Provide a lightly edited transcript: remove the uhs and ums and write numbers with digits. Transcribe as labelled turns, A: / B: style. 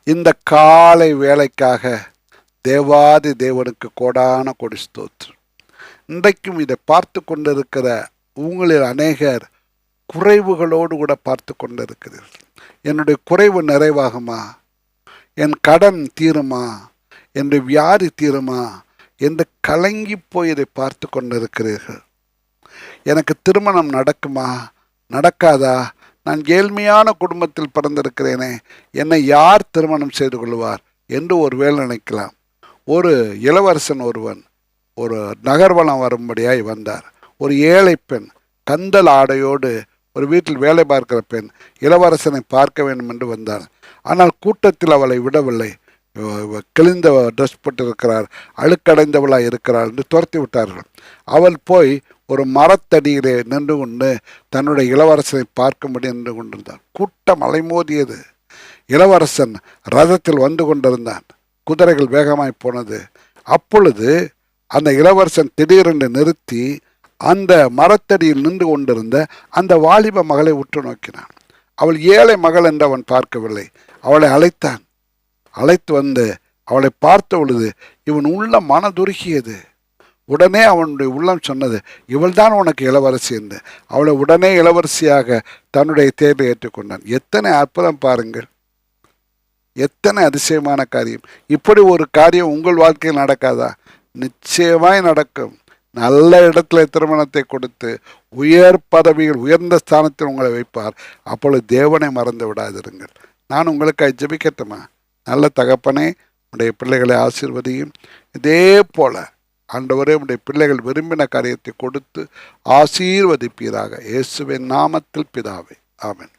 A: இந்த காலை வேலைக்காக தேவாதி தேவனுக்கு கோடான கொடி ஸ்தோத்திரம். இன்றைக்கும் இதை பார்த்து கொண்டிருக்கிற உங்களில் அநேகர் குறைவுகளோடு கூட பார்த்து கொண்டிருக்கிறீர்கள். என்னுடைய குறைவு நிறைவாகுமா, என் கடன் தீருமா, என்னுடைய வியாதி தீருமா என்று கலங்கி போய் இதை பார்த்து கொண்டிருக்கிறீர்கள். எனக்கு திருமணம் நடக்குமா, நடக்காதா, நான் ஏழ்மையான குடும்பத்தில் பிறந்திருக்கிறேனே, என்னை யார் திருமணம் செய்து கொள்வார் என்று ஒருவேளை நினைக்கலாம். ஒரு இளவரசன் ஒருவன் ஒரு நகர்வலம் வரும்படியாய் வந்தார். ஒரு ஏழை பெண் கந்தல் ஆடையோடு ஒரு வீட்டில் வேலை பார்க்கிற பெண் இளவரசனை பார்க்க வேண்டும் என்று வந்தார். ஆனால் கூட்டத்தில் அவளை விடவில்லை. கிழிந்த ட்ரெஸ் போட்டிருக்கிறார், அழுக்கடைந்தவளாக இருக்கிறார் என்று துரத்தி விட்டார்கள். அவள் போய் ஒரு மரத்தடியிலே நின்று கொண்டு தன்னுடைய இளவரசனை பார்க்கும்படி நின்று கொண்டிருந்தார். கூட்டம் அலைமோதியது. இளவரசன் ரதத்தில் வந்து கொண்டிருந்தான். குதிரைகள் வேகமாய் போனது. அப்பொழுது அந்த இளவரசன் திடீரென்று நிறுத்தி அந்த மரத்தடியில் நின்று கொண்டிருந்த அந்த வாலிப மகளை உற்று நோக்கினான். அவள் ஏழை மகள் என்று அவன் பார்க்கவில்லை. அவளை அழைத்தான். அழைத்து வந்து அவளை பார்த்த பொழுது இவன் உள்ள மனதுருகியது. உடனே அவனுடைய உள்ளம் சொன்னது, இவள்தான் உனக்கு இளவரசி என்று. அவளை உடனே இளவரசியாக தன்னுடைய தேர்வை ஏற்றுக்கொண்டான். எத்தனை அற்புதம் பாருங்கள், எத்தனை அதிசயமான காரியம். இப்படி ஒரு காரியம் உங்கள் வாழ்க்கையில் நடக்காதா? நிச்சயமாய் நடக்கும். நல்ல இடத்துல திருமணத்தை கொடுத்து உயர் பதவிகள் உயர்ந்த ஸ்தானத்தில் உங்களை வைப்பார். அப்பொழுது தேவனை மறந்து விடாதிருங்கள். நான் உங்களுக்கு ஜெபிக்கட்டுமா? நல்ல தகப்பனே, உடைய பிள்ளைகளை ஆசீர்வதியும். இதே போல ஆண்டவரே, உடைய பிள்ளைகள் விரும்பின காரியத்தை கொடுத்து ஆசீர்வதிப்பீராக. இயேசுவின் நாமத்தில் பிதாவே, ஆமென்.